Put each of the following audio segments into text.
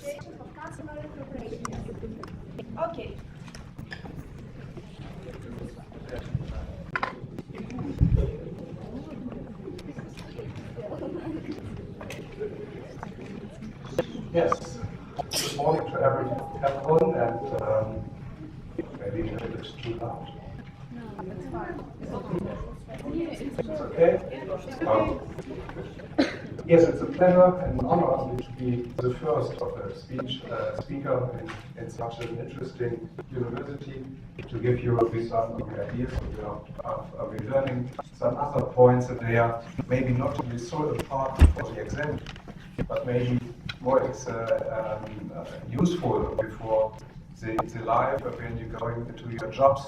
of customer cooperation. Okay. Yes. Good morning to everyone, and maybe a little bit too loud. It's okay. Yes, it's a pleasure and an honor to be the first of a speaker in such an interesting university, to give you some ideas of learning some other points that they are maybe not to be so important for the exam, but maybe more useful before the life when you're going into your jobs,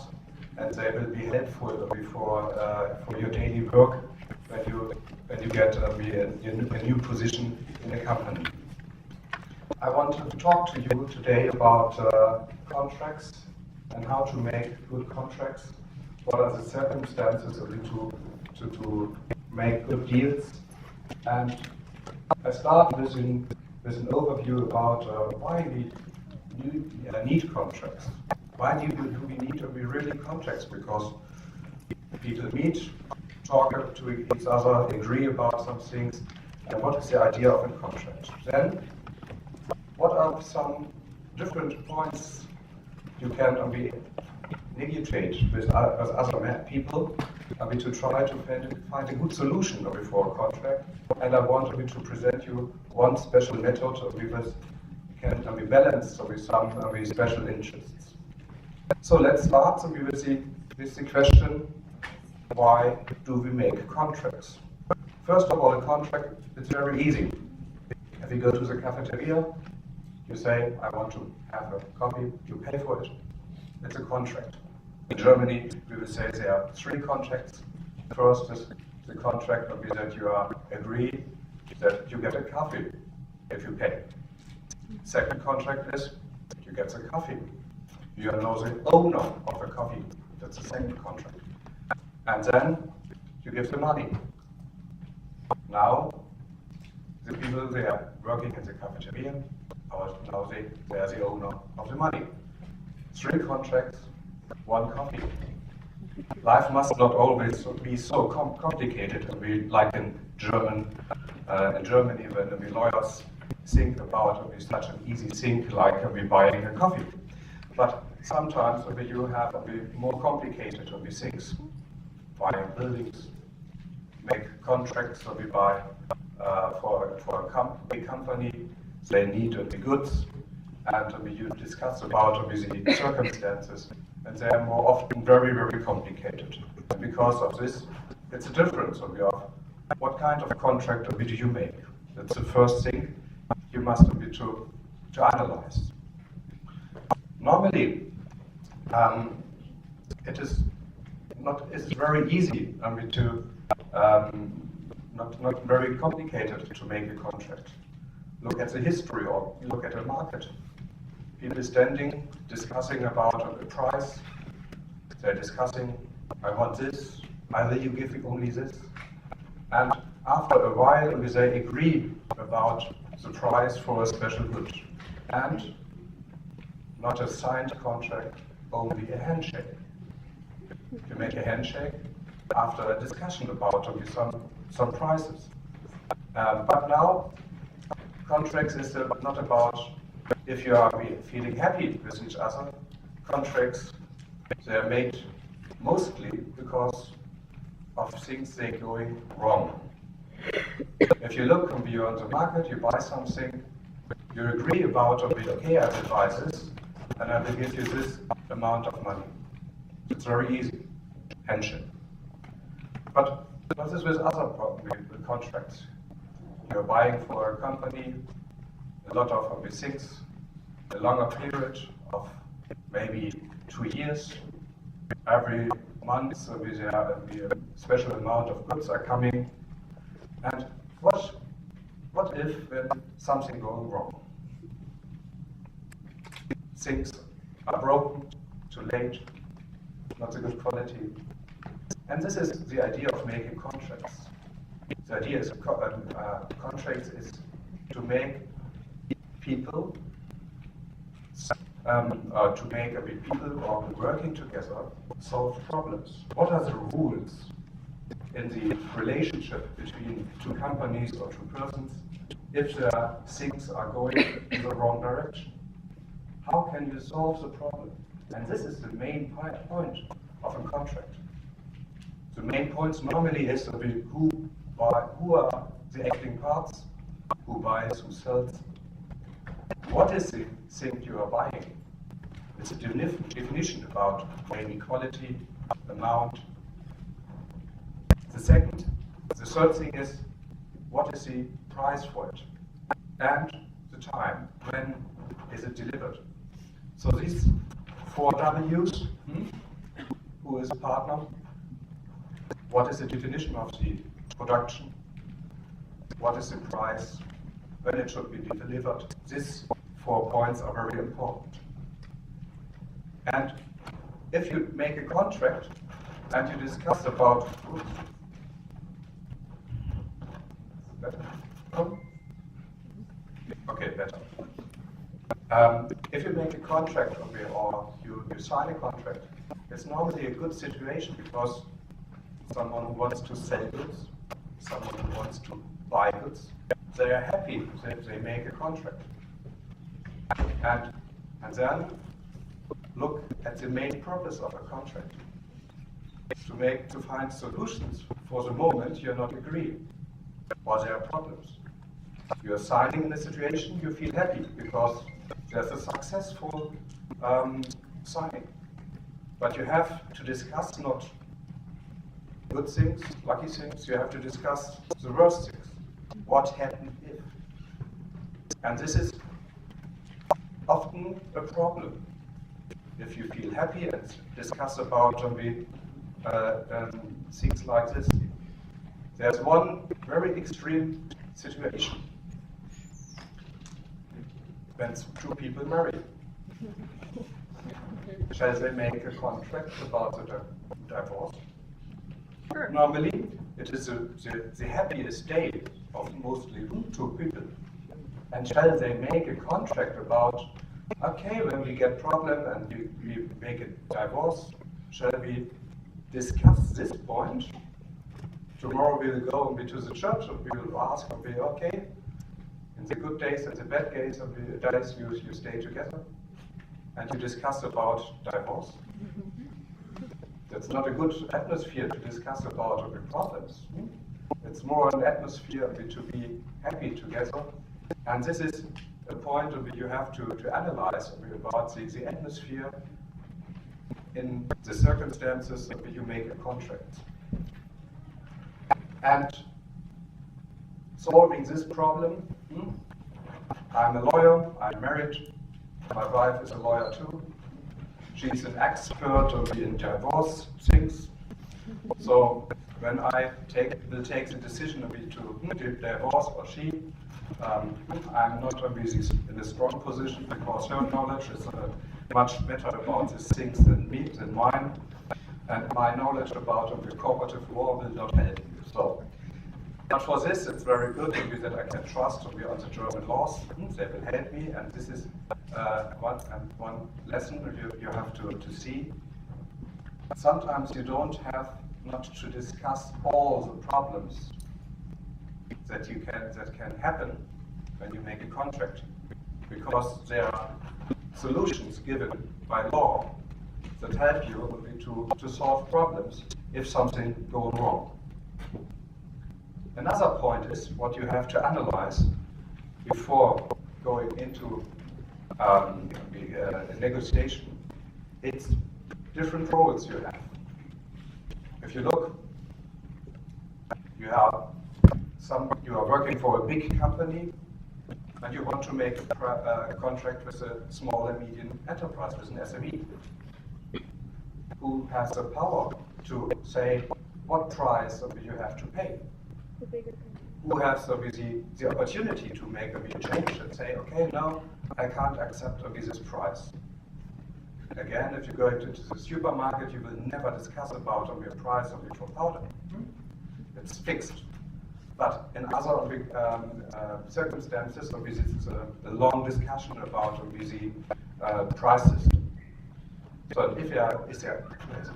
and they will be helpful for your daily work when you get a new position in a company. I want to talk to you today about contracts and how to make good contracts. What are the circumstances to make good deals? And I start with an overview about why we need contracts. Why do we need to be really contracts? Because people meet, talk to each other, agree about some things, and what is the idea of a contract? Then, what are some different points you can negotiate with other people to try to find a good solution for a contract? And I want to present you one special method that can be balanced with some special interests. So let's start with the question, why do we make contracts? First of all, a contract is very easy. If you go to the cafeteria, you say, I want to have a coffee, you pay for it. It's a contract. In Germany, we will say there are 3 contracts. First is the contract will be that you agree that you get a coffee if you pay. Second contract is you get the coffee. You are now the owner of the coffee. That's the second contract. And then you give the money. Now the people they are working in the cafeteria, now they are the owner of the money. 3 contracts, 1 coffee. Life must not always be so complicated, and we like in Germany when we lawyers think about such an easy thing like buying a coffee. But sometimes you have more complicated things. Buying buildings, make contracts, we buy for a big company, they need the goods, and you discuss about the circumstances, and they are more often very, very complicated. And because of this, it's a difference of what kind of contract do you make. That's the first thing you must to analyze. Normally, it's very easy not very complicated to make a contract. Look at the history, or look at the market. People standing, discussing about a price. They're discussing, I want this, either you give me only this. And after a while, they agree about the price for a special good. And not a signed contract, only a handshake. You make a handshake after a discussion about some prices. But now, contracts is not about if you are feeling happy with each other. Contracts, they are made mostly because of things they are going wrong. If you look on the market, you buy something, you agree about, okay, I will buy this, and I will give you this amount of money. It's very easy, handshake. But what is with other contracts? You're buying for a company a lot of things, a longer period of maybe 2 years. Every month there will be a special amount of goods are coming. And what if when something goes wrong? Things are broken, too late, not a good quality. And this is the idea of making contracts. The idea is contracts is to make people to make people or working together solve problems? What are the rules in the relationship between two companies or two persons if things are going in the wrong direction? How can you solve the problem? And this is the main point of a contract. The main point normally is who are the acting parts, who buys, who sells. What is the thing you are buying? It's a definition about maybe quality, amount. The third thing is, what is the price for it? And the time, when is it delivered? So these 4 W's, who is a partner? What is the definition of the production? What is the price? When it should be delivered? These 4 points are very important. And if you make a contract and you discuss about, okay, better. If you make a contract or you sign a contract, it's normally a good situation because someone who wants to sell goods, someone who wants to buy goods, they are happy that they make a contract. And then look at the main purpose of a contract. To find solutions for the moment you're not agreeing, or there are problems. You are signing in a situation, you feel happy because there's a successful signing. But you have to discuss not good things, lucky things, you have to discuss the worst things. What happened if? And this is often a problem. If you feel happy and discuss about things like this. There's one very extreme situation when 2 people marry. Shall they make a contract about the divorce? Sure. Normally, it is the happiest day of mostly 2 people. And shall they make a contract about, okay, when we get problem and we make a divorce, shall we discuss this point? Tomorrow we will go to the church and we will ask, okay, in the good days and the bad days you stay together and you discuss about divorce. That's not a good atmosphere to discuss about problems. It's more an atmosphere to be happy together. And this is a point you have to analyze about the atmosphere in the circumstances that you make a contract. And solving this problem, I'm a lawyer, I'm married, my wife is a lawyer too. She's an expert in divorce things. So when I will take the decision to divorce or she, I'm not in a strong position because her knowledge is much better about these things than mine, and my knowledge about the cooperative law will not help you. So, but for this, it's very good that I can trust on the German laws. They will help me, and this is one lesson you have to see. Sometimes you don't have not to discuss all the problems that can happen when you make a contract, because there are solutions given by law that help you to solve problems if something goes wrong. Another point is what you have to analyze before going into a negotiation. It's different roles you have. If you look, you are working for a big company and you want to make a contract with a small and medium enterprise, with an SME, who has the power to say what price you have to pay. Who has the opportunity to make a change and say, okay, no, I can't accept this price. Again, if you go into the supermarket, you will never discuss about your price of your powder. It's fixed. But in other circumstances, it's a long discussion about price system. So if there is an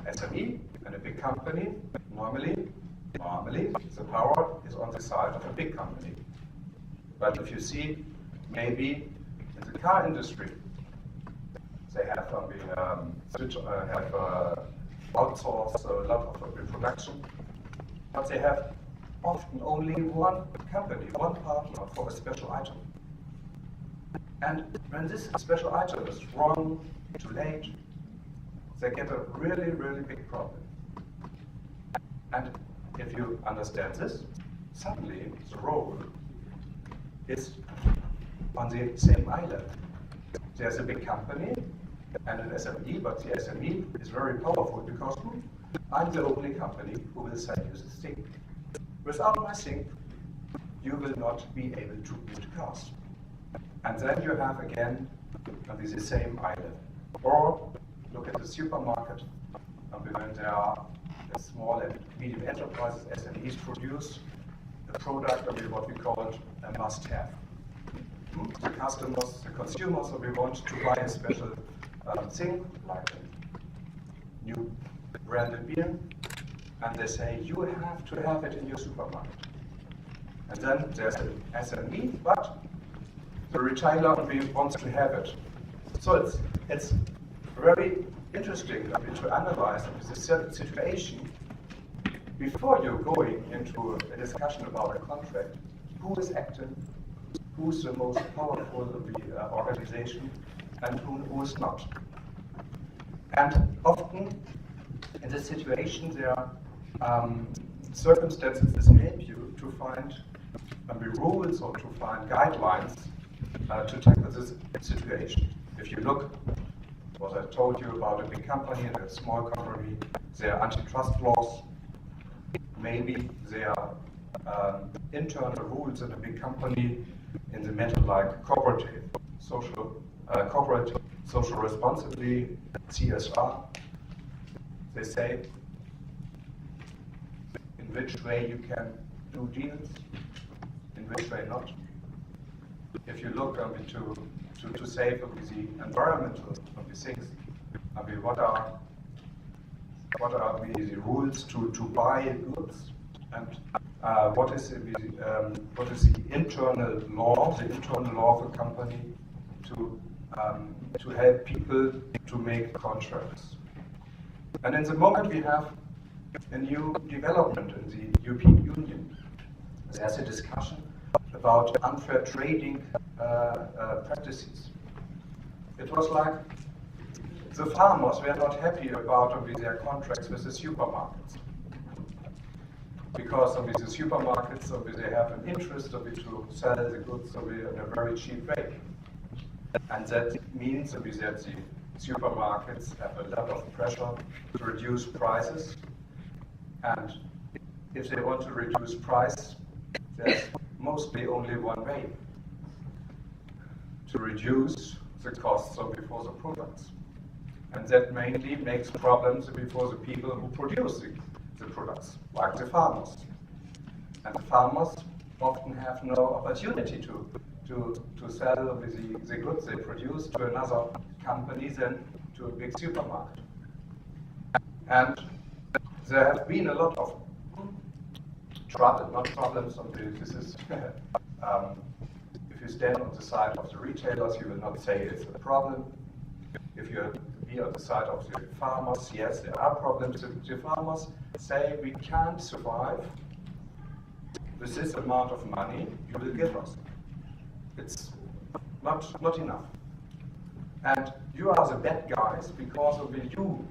SME and a big company, normally the power is on the side of a big company. But if you see, maybe in the car industry, they have outsourced a lot of the production, but they have often only one company, one partner for a special item. And when this special item is wrong, too late, they get a really, really big problem. And if you understand this, suddenly the role is on the same eye level. There's a big company and an SME, but the SME is very powerful because I'm the only company who will sell you this thing. Without my thing, you will not be able to build cars. And then you have again the same eye level. Or look at the supermarket, when there are small and medium enterprises, SMEs produce a product, what we call it a must-have. The customers, the consumers, we want to buy a special thing, like a new branded beer, and they say, you have to have it in your supermarket. And then there's an SME, but the retailer wants to have it. So it's very interesting to analyze the situation before you're going into a discussion about a contract. Who is acting? Who's the most powerful of the organization, and who is not? And often in this situation, there are circumstances that help you to find rules or to find guidelines to tackle this situation. If you look, what I told you about a big company and a small company, there are antitrust laws. Maybe there are internal rules in a big company in the matter like corporate social responsibility, CSR. They say in which way you can do deals, in which way not. If you look to save the environmental of the things, what are the rules to buy goods, and what is the internal law of a company to help people to make contracts. And in the moment we have a new development in the European Union. There's a discussion about unfair trading practices. It was like the farmers were not happy about their contracts with the supermarkets, because of the supermarkets they have an interest to sell the goods in a very cheap way. And that means that the supermarkets have a lot of pressure to reduce prices. And if they want to reduce price, there's mostly only one way: to reduce the costs before the products. And that mainly makes problems before the people who produce the products, like the farmers. And the farmers often have no opportunity to sell the goods they produce to another company than to a big supermarket. And there have been a lot of not problems. This is if you stand on the side of the retailers, you will not say it's a problem. If you be on the side of the farmers, yes, there are problems. The farmers say we can't survive with this amount of money you will give us. It's not enough. And you are the bad guys because of you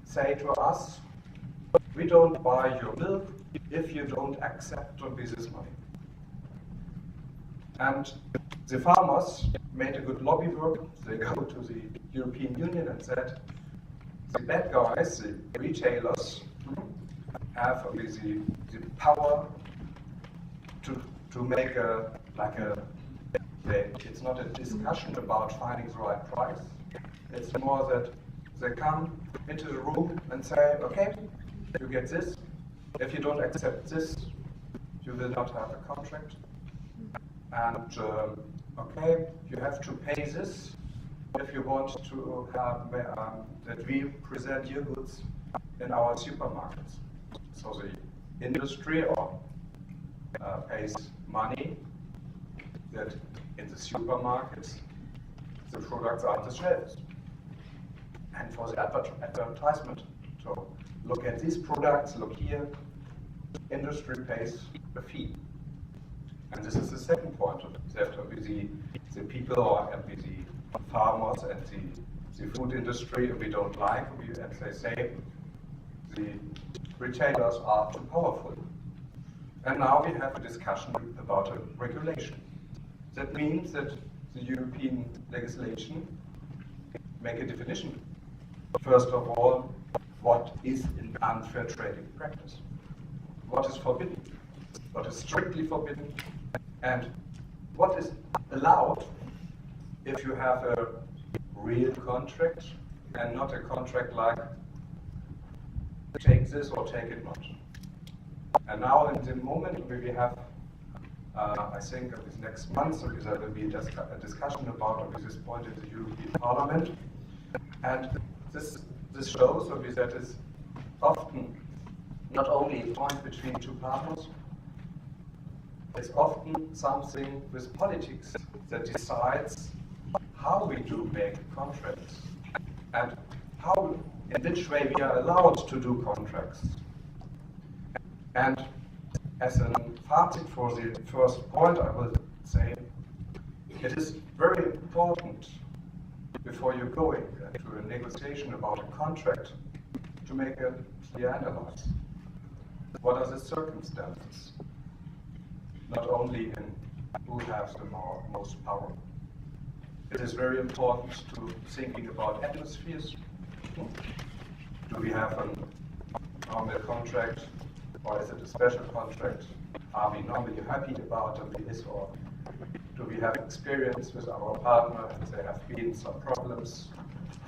say to us, we don't buy your milk if you don't accept this money. And the farmers made a good lobby work. They go to the European Union and said, the bad guys, the retailers, have the power to make it's not a discussion about finding the right price. It's more that they come into the room and say, okay, you get this. If you don't accept this, you will not have a contract. And okay, you have to pay this if you want to have that we present your goods in our supermarkets. So the industry pays money that in the supermarkets the products are on the shelves. And for the advertisement, so look at these products, look here, industry pays a fee. And this is the second point. There have to be the people or the farmers and the food industry we don't like, and they say the retailers are too powerful. And now we have a discussion about a regulation. That means that the European legislation make a definition. First of all, what is an unfair trading practice? What is forbidden? What is strictly forbidden? And what is allowed if you have a real contract and not a contract like take this or take it not. And now in the moment we have, I think this next month, there will be a discussion about this point in the European Parliament. And this shows that is often not only a point between two partners, it's often something with politics that decides how we do make contracts and how, in which way we are allowed to do contracts. And as a fazit for the first point, I will say it is very important before you go into a negotiation about a contract to make a clear analysis. What are the circumstances? Not only in who has the most power. It is very important to thinking about atmospheres. Do we have a normal contract, or is it a special contract? Are we normally happy about this, or do we have experience with our partner and there have been some problems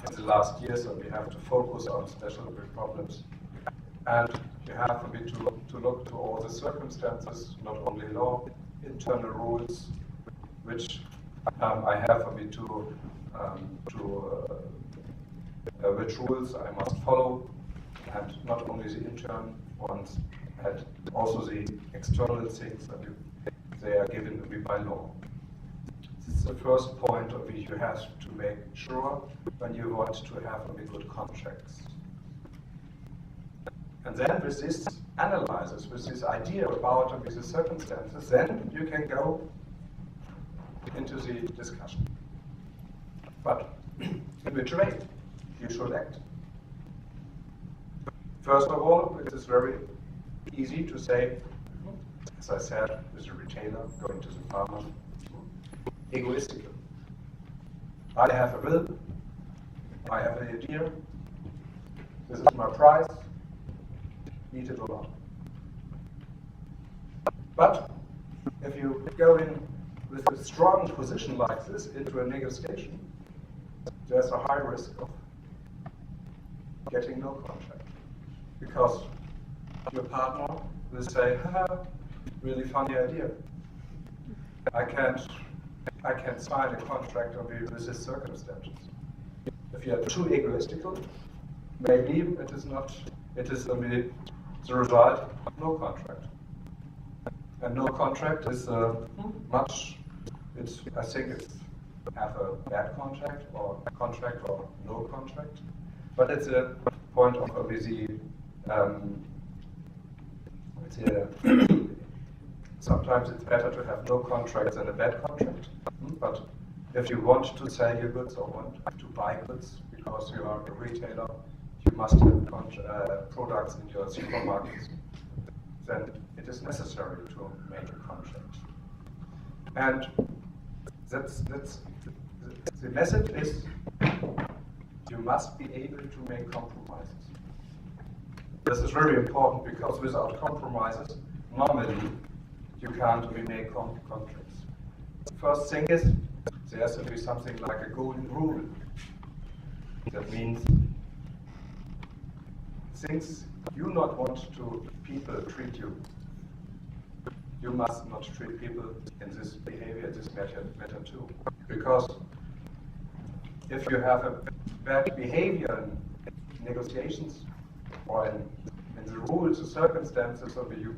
in the last years, and we have to focus on special problems? And you have a bit to look to all the circumstances, not only law, internal rules, which I have a bit which rules I must follow, and not only the internal ones, and also the external things that they are given to me by law. This is the first point of which you have to make sure when you want to have good contracts. And then with this analysis, with this idea about the circumstances, then you can go into the discussion. But in which way you should act? First of all, it is very easy to say, as I said, with a retailer going to the farmer, egoistical. I have a will, I have an idea, this is my price, eat it or not. But if you go in with a strong position like this into a negotiation, there's a high risk of getting no contract. Because your partner will say, really funny idea. I can't sign a contract with this circumstances. If you are too egoistical, maybe it is only the result of no contract. And no contract is I think it's have a bad contract or no contract. But it's a point of sometimes it's better to have no contract than a bad contract. But if you want to sell your goods or want to buy goods because you are a retailer, you must have products in your supermarkets, then it is necessary to make a contract. And that's the message is you must be able to make compromises. This is very important because without compromises, normally you can't really make contracts. The first thing is there has to be something like a golden rule. That means things you not want to people treat you. You must not treat people in this behavior, this matter too. Because if you have a bad behavior in negotiations or in the rules or circumstances of you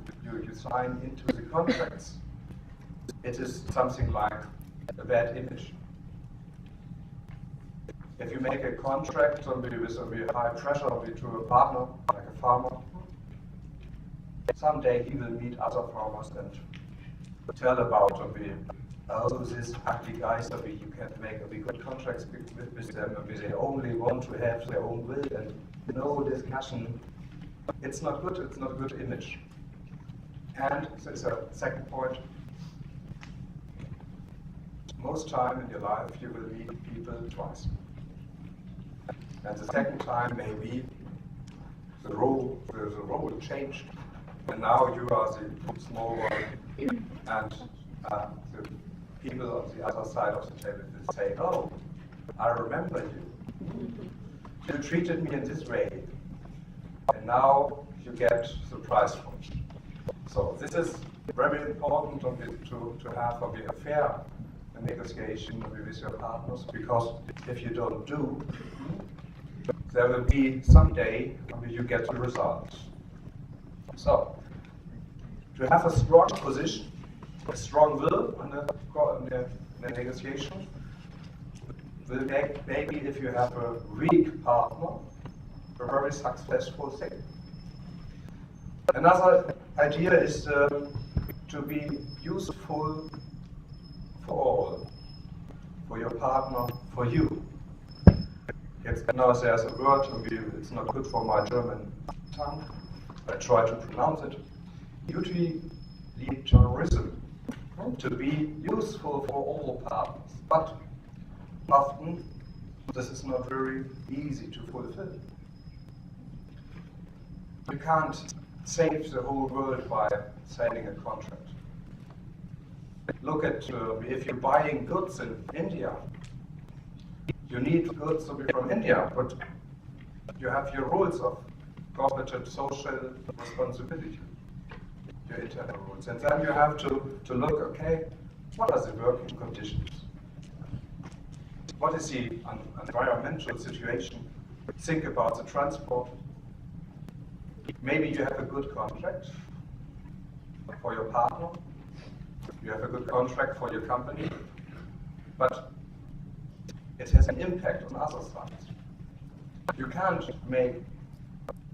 sign into the contracts, it is something like a bad image. If you make a contract with high pressure to a partner, like a farmer, someday he will meet other farmers and tell about oh, these ugly guys, you can't make good contracts with them, they only want to have their own will and no discussion. It's not good, it's not a good image. And there's a second point. Most time in your life you will meet people twice. And the second time maybe the role changed. And now you are the small one and the people on the other side of the table will say, oh, I remember you. You treated me in this way. And now you get the prize for it. So this is very important to have a fair negotiation with your partners, because if you don't do, there will be someday when you get the results. So, to have a strong position, a strong will in the negotiation, will make, maybe if you have a weak partner, a very successful thing. Another idea is to be useful for all, for your partner, for you. Now there's a word, it's not good for my German tongue, I try to pronounce it. Utilitarianism, to be useful for all partners. But often this is not very easy to fulfill. You can't save the whole world by signing a contract. Look at if you're buying goods in India, you need goods from India, but you have your rules of corporate social responsibility, your internal rules. And then you have to look, okay, what are the working conditions? What is the environmental situation? Think about the transport. Maybe you have a good contract for your partner. You have a good contract for your company, but it has an impact on other sides. You can't make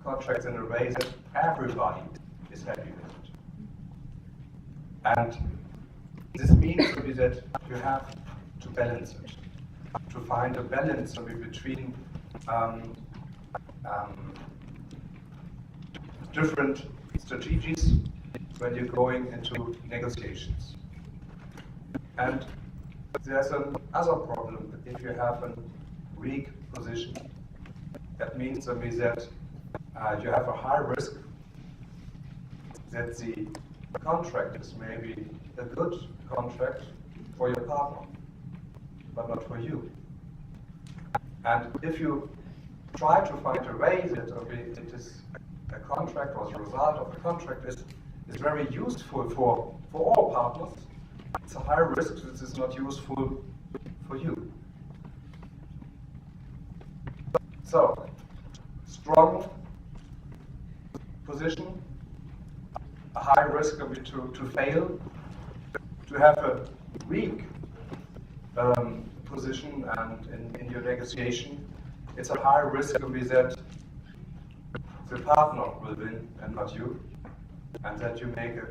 contracts in a way that everybody is happy with it. And this means that you have to balance it, to find a balance between different strategies when you're going into negotiations. And there's another problem. If you have a weak position, that means that you have a high risk that the contract is maybe a good contract for your partner, but not for you. And if you try to find a way that it is a contract, or the result of the contract is very useful for all partners, it's a high risk that it's not useful for you. So, strong position, a high risk to fail, to have a weak position and in your negotiation, it's a high risk that the partner will win and not you, and that you make a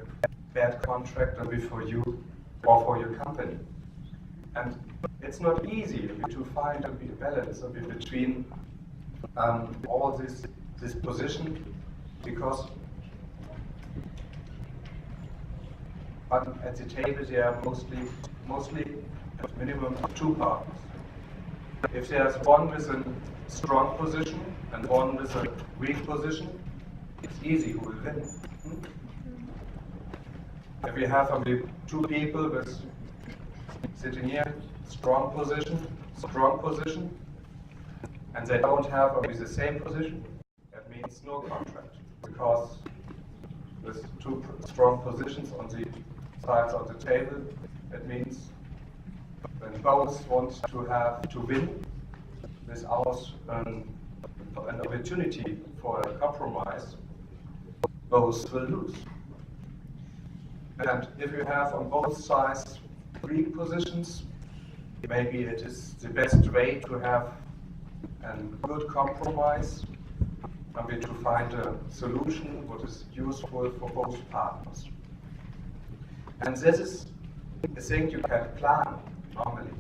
bad contract for you or for your company. And it's not easy to find a balance between all this position, because at the table there are mostly at minimum 2 partners. If there's one with a strong position and one with a weak position, it's easy who will win. If we have 2 people with sitting here, strong position, and they don't have the same position, that means no contract, because with 2 strong positions on the sides of the table, that means when both want to win, without an opportunity for a compromise, both will lose. And if you have on both sides weak positions, maybe it is the best way to have a good compromise and to find a solution what is useful for both partners. And this is a thing you can plan normally.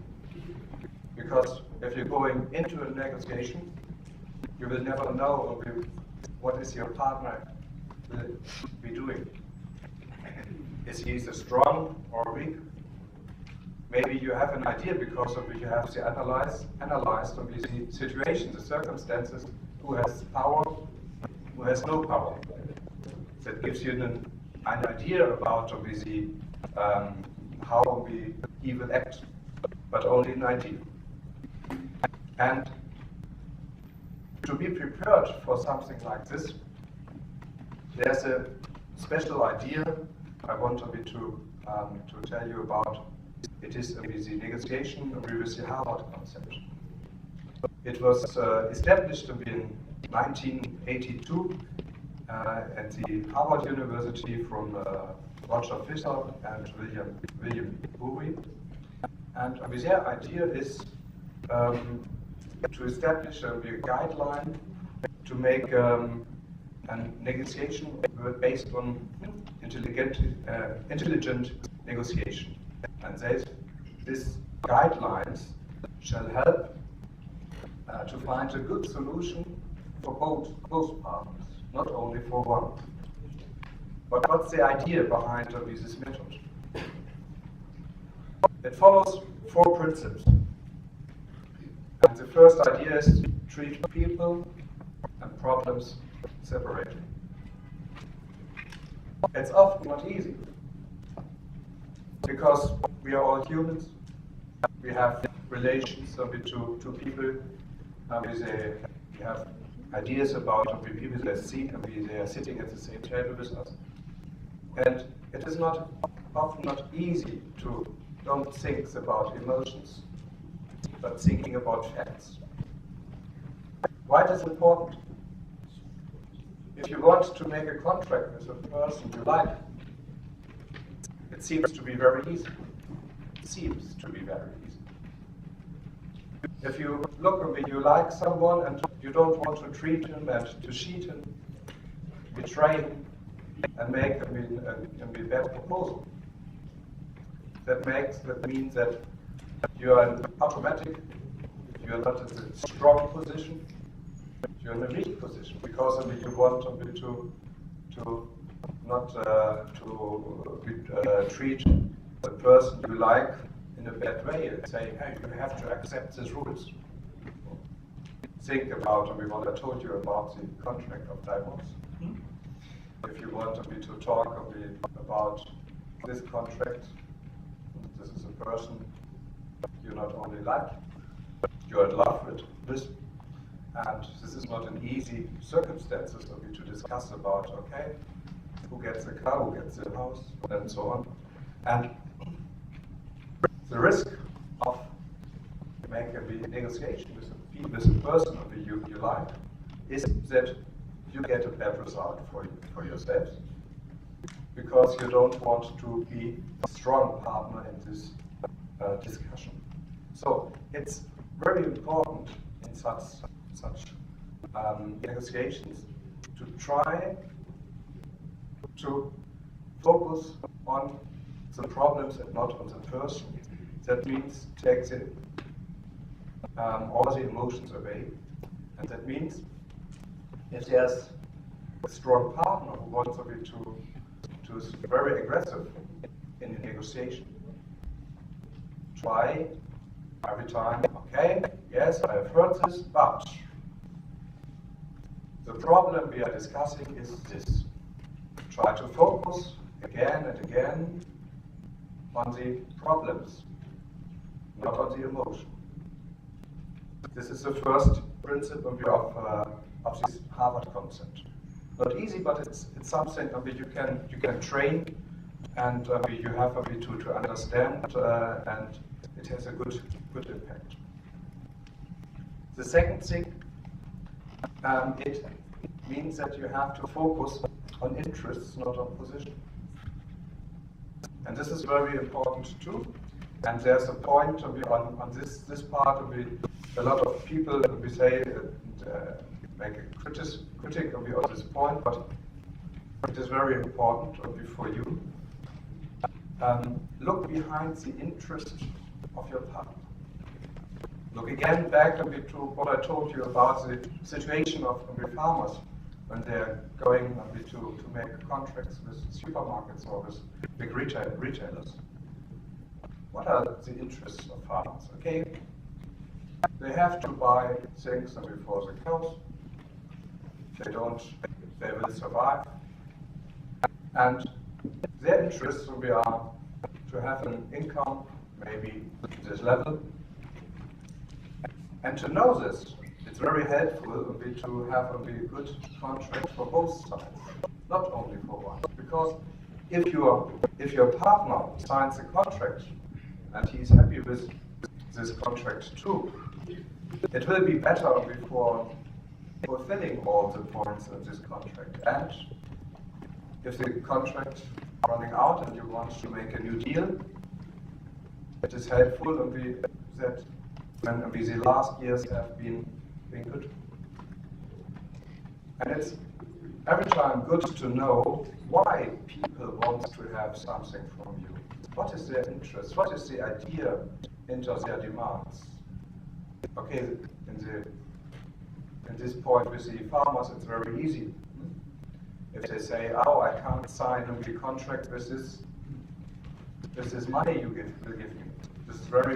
Because if you're going into a negotiation, you will never know what is your partner will be doing. Is he strong or weak? Maybe you have an idea because of you have to analyze the situation, the circumstances, who has power, who has no power. That gives you an idea about how he will act, but only an idea. And to be prepared for something like this, there's a special idea I want to tell you about. It is the negotiation with the Harvard concept. It was established in 1982 at the Harvard University from Roger Fisher and William Bowie. And their idea is to establish a guideline to make a negotiation based on intelligent negotiation. And these guidelines shall help to find a good solution for both partners, not only for one. But what's the idea behind this method? It follows 4 principles. And the first idea is to treat people and problems separately. It's often not easy, because we are all humans. We have relations with two people. We have ideas about the people that they are sitting at the same table with us. And it is often not easy to don't think about emotions, but thinking about facts. Why is it important? If you want to make a contract with a person you like, it seems to be very easy. It seems to be very easy. If you look and you like someone and you don't want to treat him and to cheat him, betray him, and make a bad proposal, that means that you are automatic. You are not in a strong position. You're in a weak position because you want to not treat the person you like in a bad way and say, hey, you have to accept these rules. Think about what I told you about the contract of divorce. If you want me to talk about this contract, this is a person you not only like, you're in love with this, and this is not an easy circumstances for me to discuss about, okay, who gets the car, who gets the house, and so on. And the risk of making a negotiation with a person you like is that you get a bad result for yourselves, because you don't want to be a strong partner in this discussion. So it's very important in such negotiations to try to focus on the problems and not on the person. That means take all the emotions away, and that means if there's a strong partner who wants to be very aggressive in the negotiation, try every time, okay, yes, I have heard this, but the problem we are discussing is this. Try to focus again and again on the problems, not on the emotion. This is the first principle of this Harvard concept. Not easy, but it's something you can train, and you have to understand, and it has a good impact. The second thing, it means that you have to focus on interests, not on position. And this is very important too. And there's a point on this part of a lot of people we say make a critic of this point, but it is very important for you. Look behind the interest of your partner. Look again back a bit to what I told you about the situation of farmers when they're going to make contracts with supermarkets or with big retailers. What are the interests of farmers? Okay, they have to buy things before the cows. If they don't, they will survive. And their interests will be to have an income, maybe this level. And to know this, it's very helpful to have a good contract for both sides, not only for one. Because if your partner signs a contract and he's happy with this contract too, it will be better before fulfilling all the points of this contract. And if the contract is running out and you want to make a new deal, it is helpful that when the last years have been good. And it's every time good to know why people want to have something from you. What is their interest? What is the idea into their demands? Okay, in this point with the farmers, it's very easy. If they say, "Oh, I can't sign a contract with this money you will give me," this is very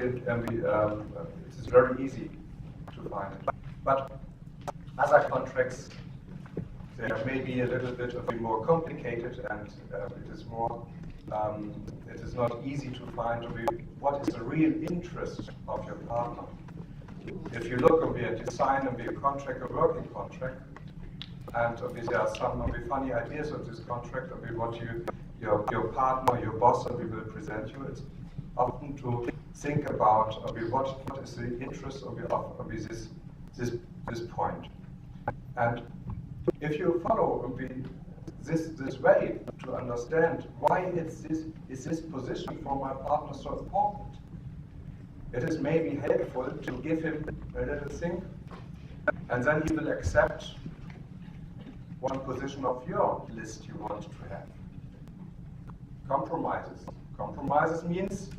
easy to find it. But other contracts, they may be a little bit more complicated, and it is not easy to find what is the real interest of your partner. If you look at you sign a contract, a working contract, and there are some funny ideas of this contract, what your partner, your boss, will present you. It's often to think about what is the interest of this point. And if you follow this way to understand why is this position for my partner so important, it is maybe helpful to give him a little thing, and then he will accept one position of your list you want to have. Compromises. Compromises means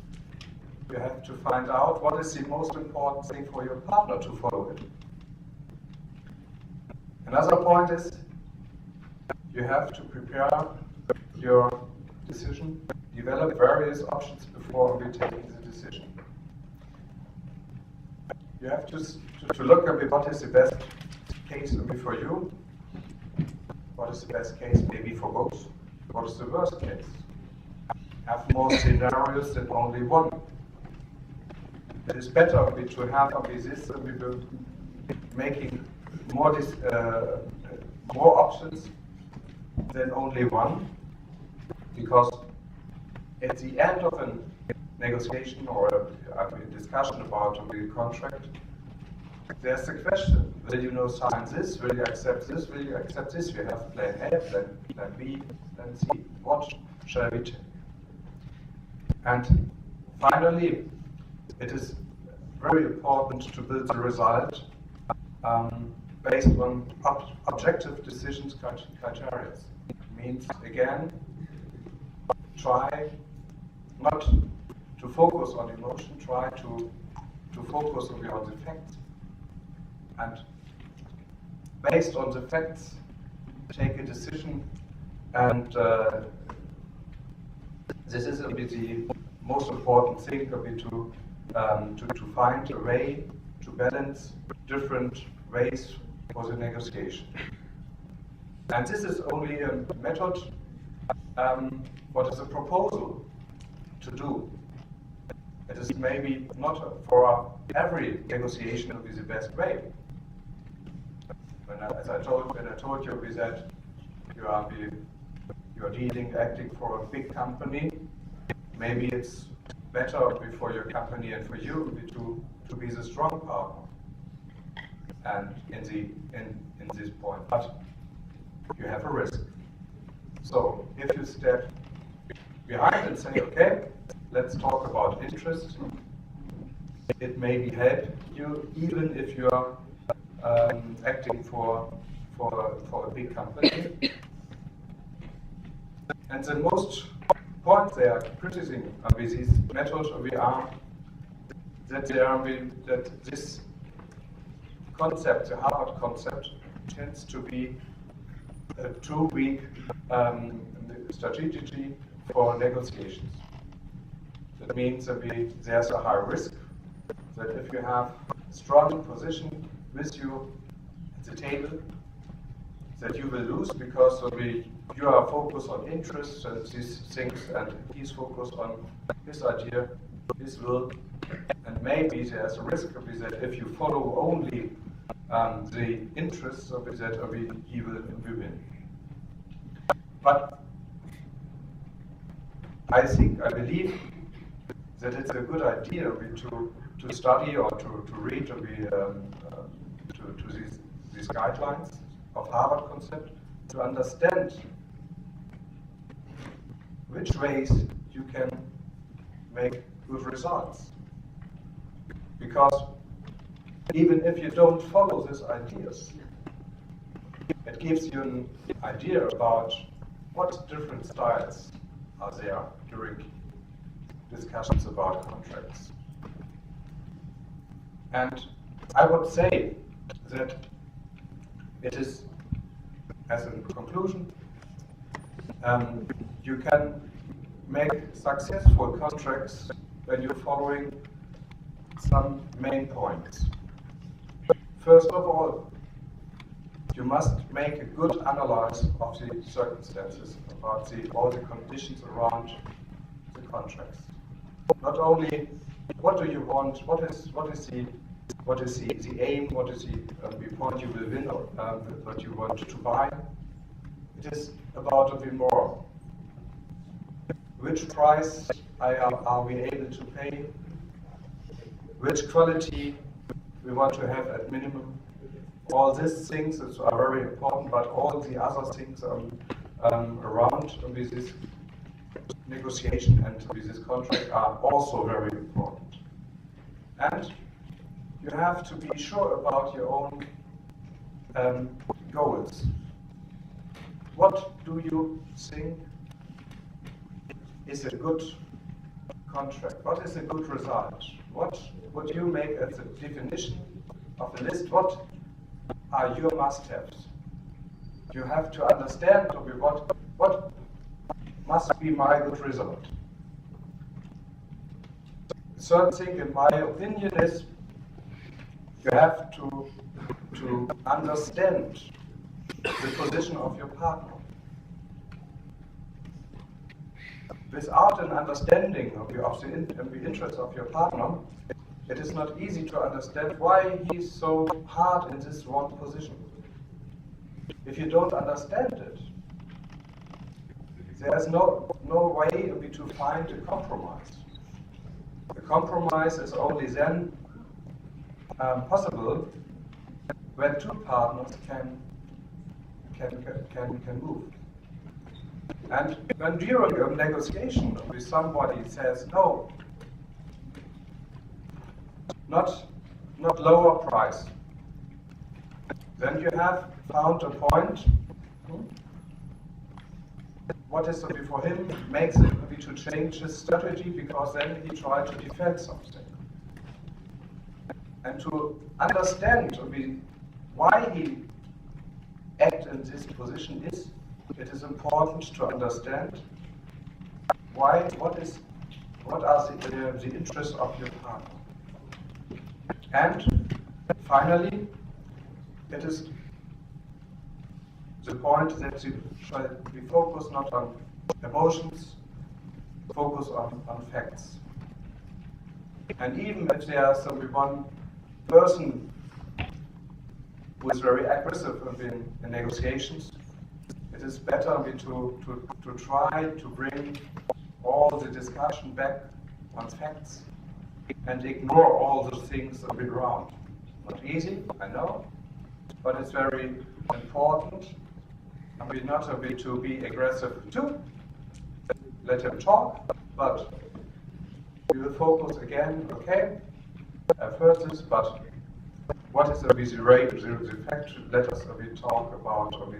you have to find out what is the most important thing for your partner to follow it. Another point is you have to prepare your decision, develop various options before taking the decision. You have to look at what is the best case for you, what is the best case maybe for both, what is the worst case. Have more scenarios than only one. It is better to have this making more options than only one, because at the end of a negotiation or a discussion about a contract, there's the question: will you sign this? Will you accept this? Will you accept this? We have plan A, plan B, plan C. What shall we take? And finally, it is very important to build the result based on objective decisions criteria. Means, again, try not to focus on emotion, try to focus on the facts. And based on the facts, take a decision. And this is the most important thing to find a way to balance different ways for the negotiation. And this is only a method, what is a proposal to do. It is maybe not for every negotiation will be the best way. When I told you that you are acting for a big company, maybe it's better for your company and for you to be the strong partner. and in this point, but you have a risk. So if you step behind and say, okay, let's talk about interest, it may help you even if you are acting for a big company. And the most point they are criticizing with these methods are that this concept, the Harvard concept, tends to be a too weak strategy for negotiations. That means that there's a high risk that if you have a strong position with you at the table, that you will lose because you are focused on interests and these things, and he's focused on his idea, his will, and maybe there's a risk that if you follow only the interests of it, that he will win. But I believe that it's a good idea to study or to read to these guidelines of Harvard concept, to understand which ways you can make good results. Because even if you don't follow these ideas, it gives you an idea about what different styles are there during discussions about contracts. And I would say that it is, as a conclusion, you can make successful contracts when you're following some main points. First of all, you must make a good analysis of the circumstances, about all the conditions around the contracts. Not only what do you want, what is the aim, what is the point you will win, or what you want to buy. It is about a bit more. Which price are we able to pay? Which quality we want to have at minimum? All these things are very important, but all the other things around with this negotiation and with this contract are also very important. And you have to be sure about your own goals. What do you think is a good contract? What is a good result? What would you make as a definition of the list? What are your must-haves? You have to understand what must be my good result. The third thing, in my opinion, is you have to understand the position of your partner. Without an understanding of the interests of your partner, it is not easy to understand why he's so hard in this one position. If you don't understand it, there is no way to find a compromise. The compromise is only then possible when two partners can move. And when during a negotiation with somebody says no, not lower price, then you have found a point. What is for him makes it maybe to change his strategy, because then he tried to defend something. And to understand why he acts in this position it is important to understand what are the interests of your partner. And finally, it is the point that you should be focused not on emotions, focus on facts. And even if there's one person who is very aggressive in negotiations, it is better to try to bring all the discussion back on facts and ignore all the things around. Not easy, I know, but it's very important, and we're not a bit to be aggressive too. Let him talk, but we will focus again, okay, first is, but what is the rate, the effect? Let us talk about the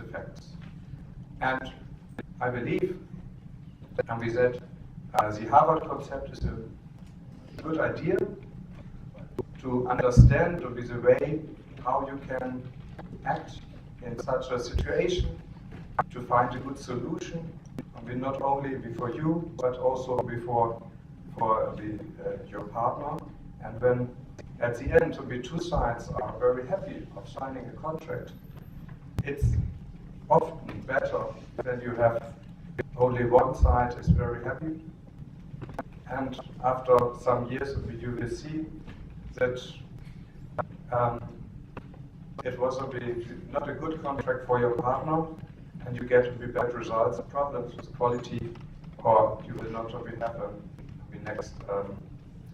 effects. And I believe, and we said, the Harvard concept is a good idea to understand the way how you can act in such a situation, to find a good solution, and not only for you, but also for your partner. And when at the end, the two sides are very happy of signing a contract, it's often better than you have only one side is very happy. And after some years, you will see that it was not a good contract for your partner, and you get bad results, problems with quality, or you will not have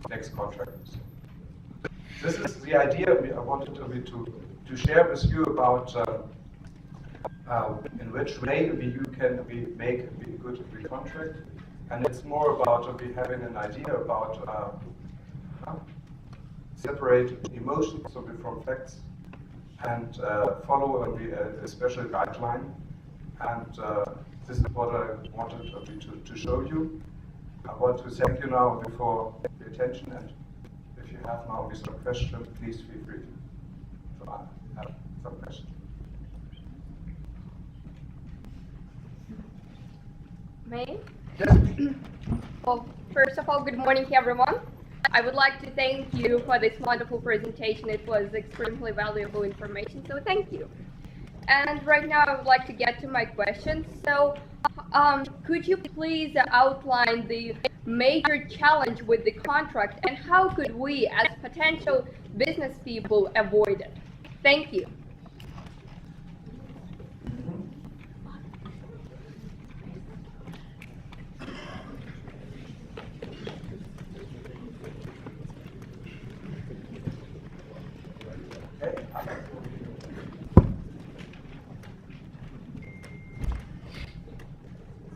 next contract. This is the idea I wanted to share with you about in which way you can make a good contract, and it's more about having an idea about separate emotions from facts and follow a special guideline. And this is what I wanted to show you. I want to thank you now for the attention, and if you have now some questions, please feel free to have some questions. May? Yes. Well, first of all, good morning, everyone. I would like to thank you for this wonderful presentation. It was extremely valuable information, so thank you. And right now, I would like to get to my questions. So, could you please outline the major challenge with the contract, and how could we, as potential business people, avoid it? Thank you.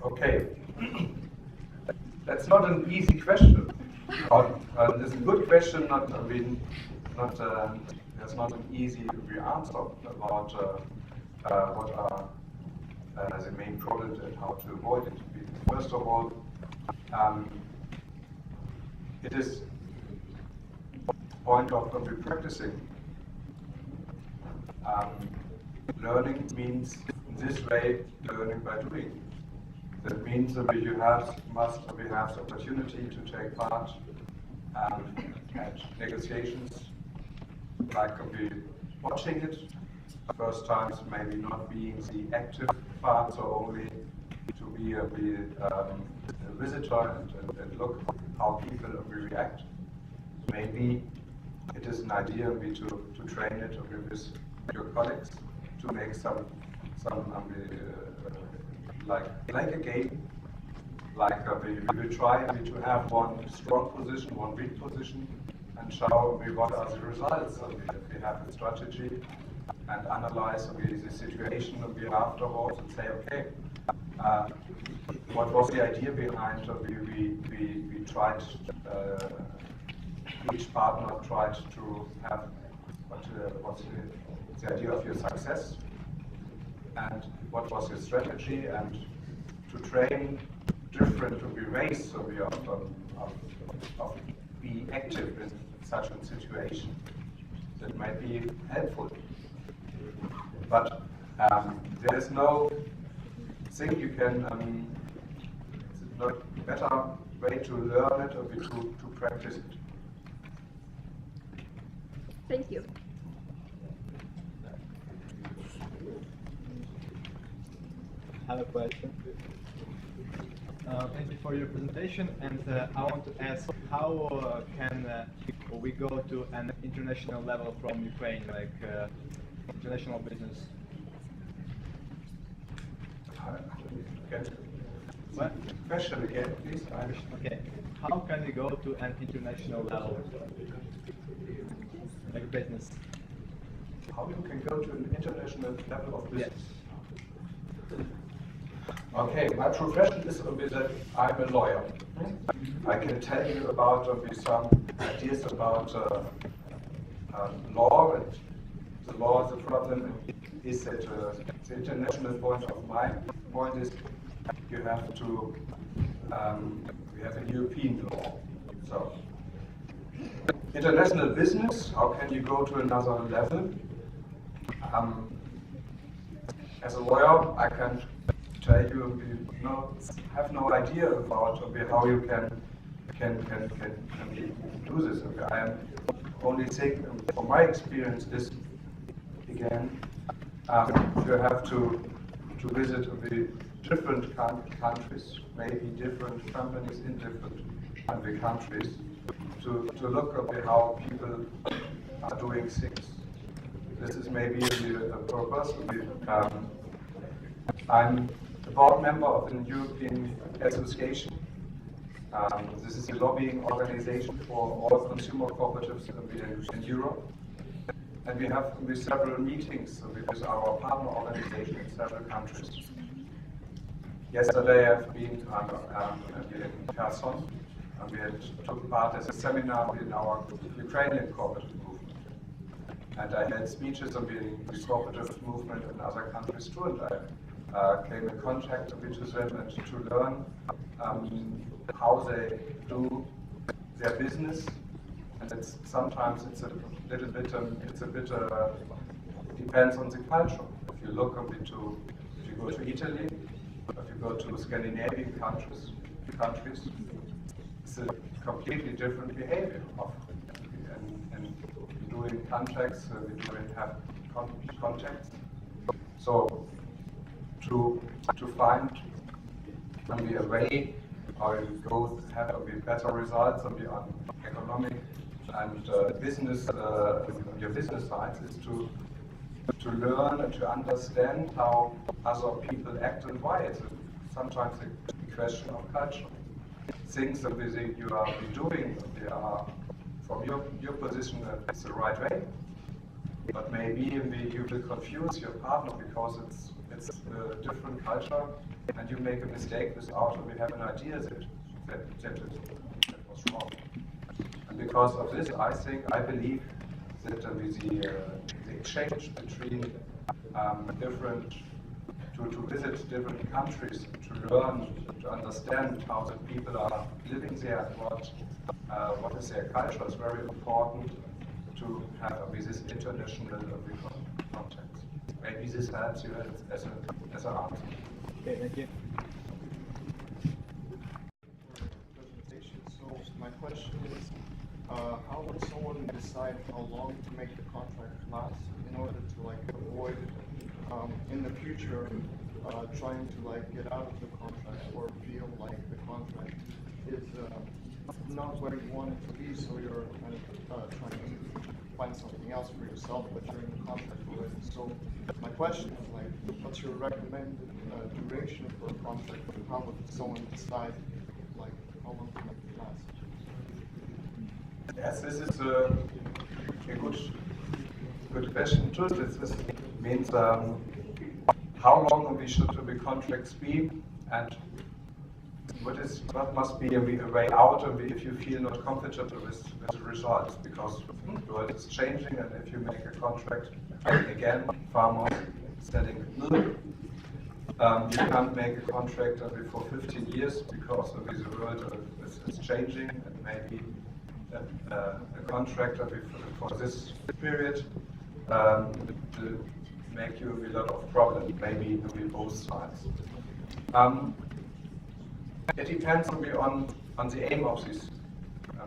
Okay, that's not an easy question. It's a good question. There's not an easy answer about what are the main problems and how to avoid it. First of all, it is point of practicing. Learning means in this way learning by doing. That means that we must have the opportunity to take part at negotiations, like watching it. First times maybe not being the active part, so only to be a visitor and look how people react. Maybe it is an idea to train it with your colleagues to make some like a game, we will try to have one strong position, one weak position, and show what are the results. We have a strategy and analyze the situation afterwards and say, okay, what was the idea behind? We tried. Each partner tried to have what's the idea of your success, and what was your strategy, and to train different ways so we of be active in such a situation. That might be helpful. But there is no thing you can, it's not better way to learn it or to practice it. Thank you. I have a question. Thank you for your presentation, and I want to ask how can we go to an international level from Ukraine, like international business? What? Question again, please. Okay. How can we go to an international level, like business? how you can go to an international level of business. Okay, my profession is that I'm a lawyer. I can tell you about some ideas about law, and the law. The problem is that the international point of my point is you have to we have a European law. So international business. How can you go to another level? As a lawyer, I can tell you, have no idea about how you can do this. I am only saying, from my experience, this again, you have to visit the different countries, maybe different companies in different countries, to look at how people are doing things. This is maybe the purpose. I'm a board member of the European Association. This is a lobbying organization for all consumer cooperatives in Europe. And we have several meetings with our partner organization in several countries. Yesterday I've been in Kherson, and we took part as a seminar in our Ukrainian cooperative movement. And I had speeches on the cooperative movement in other countries too, and I came in contact with them and to learn how they do their business. And sometimes it's a little bit, depends on the culture. If you look if you go to Italy, if you go to Scandinavian countries, it's a completely different behavior. And doing contracts, we have contacts. So to find a way how you go have better results on the economic and business on your business side is to learn and to understand how other people act and why. It's sometimes a question of culture. Things that you are doing, they are from your position it's the right way, but maybe you will confuse your partner because it's a different culture, and you make a mistake without we have an idea that was wrong. And because of this, I believe that the exchange between to visit different countries, to learn, to understand how the people are living there, and what is their culture is very important to have this international context. Maybe this helps you as an answer. Okay, thank you. Presentation. So my question is, how would someone decide how long to make the contract last in order to avoid in the future trying to get out of the contract or feel like the contract is not where you want it to be, so you're kind of trying to find something else for yourself, but you're in the contract already. So my question is what's your recommended duration for a contract, and how would someone decide how long to make it last? Yes, this is a good question too. This means how long should the contracts be, and what must be a way out if you feel not comfortable with the results, because the world is changing, and if you make a contract, again, farmers selling milk, you can't make a contract for 15 years because the world is changing, and maybe a contract for this period to make you a lot of problems, maybe on both sides. It depends on the aim of this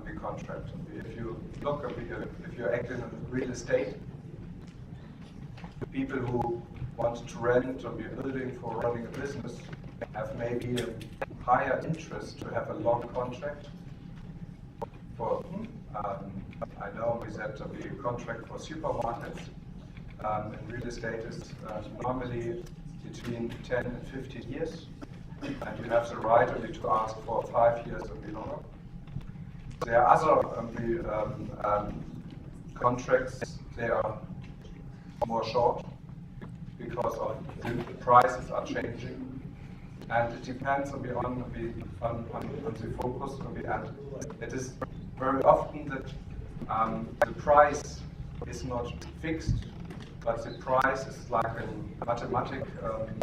the contract. If you look if you act in real estate, people who want to rent or be a building for running a business have maybe a higher interest to have a long contract. For I know that the contract for supermarkets in real estate is normally between 10 and 15 years. And you have the right only to ask for 5 years or longer. There are other contracts. They are more short because of the prices are changing. And it depends on the focus on the end. It is very often that the price is not fixed, but the price is like a mathematic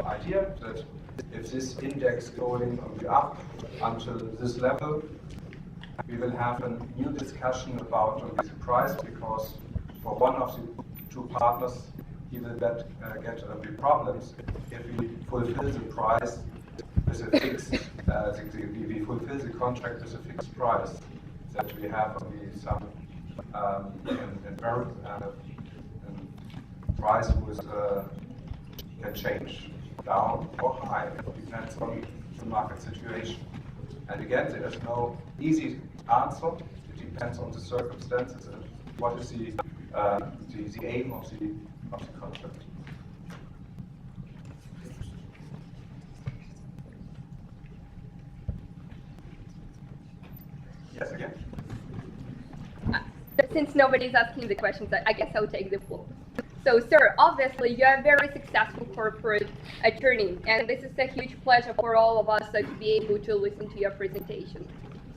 idea that if this index going on the up until this level, we will have a new discussion about the price, because for one of the two partners, he will get the problems if we fulfill the price with a fixed, we fulfill the contract with a fixed price that we have on the some price with can change down or high. It depends on the market situation. And again, there is no easy answer. It depends on the circumstances and what is the aim of the contract. Yes, again. Since nobody's asking the questions, I guess I'll take the floor. So, sir, obviously you are a very successful corporate attorney, and this is a huge pleasure for all of us to be able to listen to your presentation.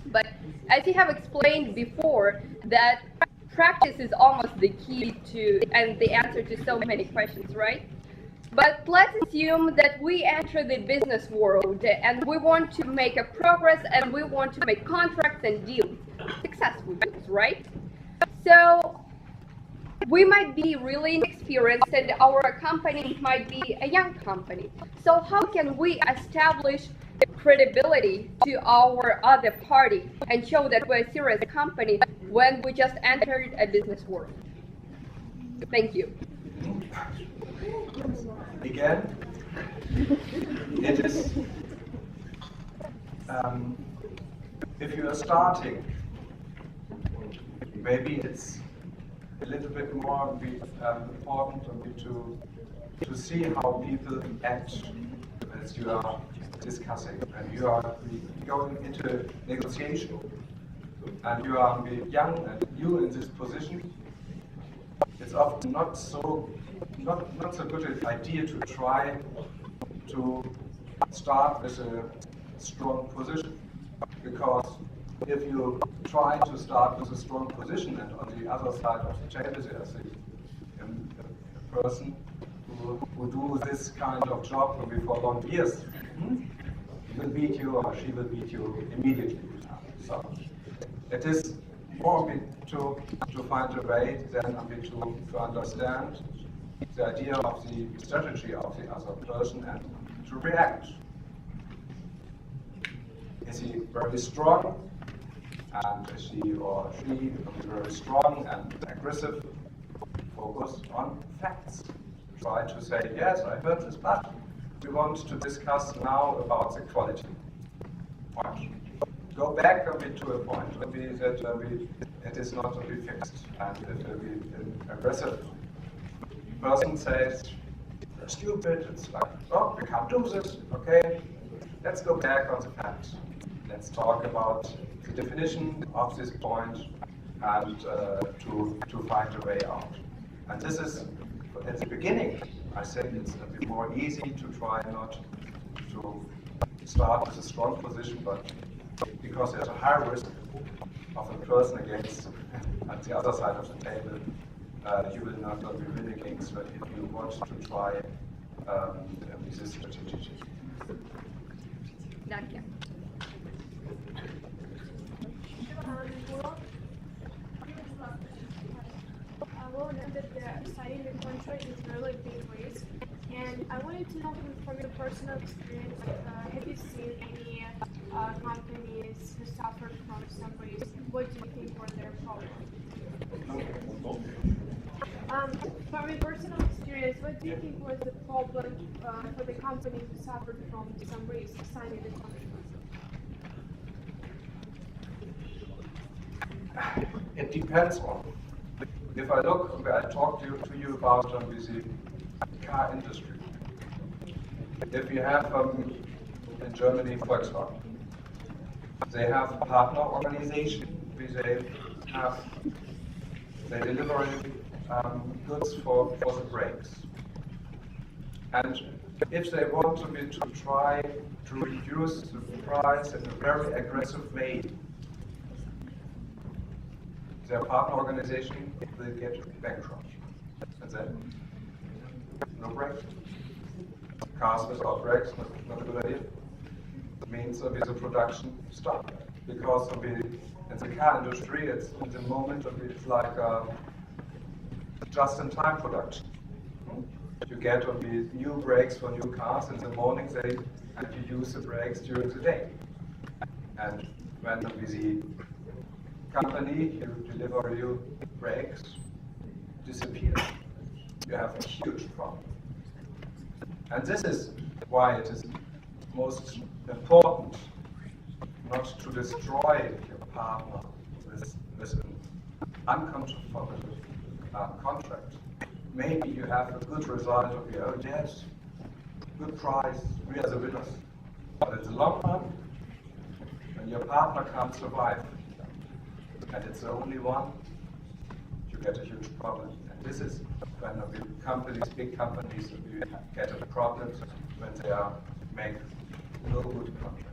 But as you have explained before, that practice is almost the key to and the answer to so many questions, right? But let's assume that we enter the business world and we want to make a progress and we want to make contracts and deals, successful deals, right? So we might be really inexperienced and our company might be a young company. So how can we establish credibility to our other party and show that we're a serious company when we just entered a business world? Thank you. Again, it is, if you are starting, maybe it's a little bit more important to see how people act as you are discussing. And you are going into negotiation, and you are young and new in this position. It's often not so good idea to try to start with a strong position, because if you try to start with a strong position and on the other side of the table there's a person who do this kind of job for long years, he will beat you or she will beat you immediately. So it is more to find a way than to understand the idea of the strategy of the other person and to react. Is he very strong? And is he or she very strong and aggressive? Focus on facts. Try to say, yes, I heard this, but we want to discuss now about the quality. Point. Go back a bit to a point that it is not to be fixed. And if an aggressive person says, you're stupid, it's like, oh, we can't do this, okay? Let's go back on the facts. Let's talk about the definition of this point and to find a way out. And this is, at the beginning, I think it's a bit more easy to try not to start with a strong position, but because there's a high risk of a person against at the other side of the table, you will not be winning against if you want to try this strategy. Thank you. Well, know that signing the contract is really big risk, and I wanted to know from your personal experience, have you seen any companies who suffered from some risk? What do you think were their problems? From your personal experience, what do you think was the problem for the company who suffered from some risk signing the contract? It depends on. If I talk to you about the car industry. If you have in Germany Volkswagen, they have a partner organization. They deliver goods for the brakes. And if they want to try to reduce the price in a very aggressive way, their partner organization will get bankrupt. And then, no brakes. Cars without brakes, not a good idea. It means the production stop. Because in the car industry, it's in the moment it's like just-in-time production. You get new brakes for new cars in the morning, and you use the brakes during the day. And when the company who deliver you brakes disappears, you have a huge problem. And this is why it is most important not to destroy your partner with an uncomfortable contract. Maybe you have a good result of your own yes, good price, we are the winners. But in the long run, when your partner can't survive, and it's the only one, you get a huge problem. And this is when the companies, big companies, get a problem when they make no good contract.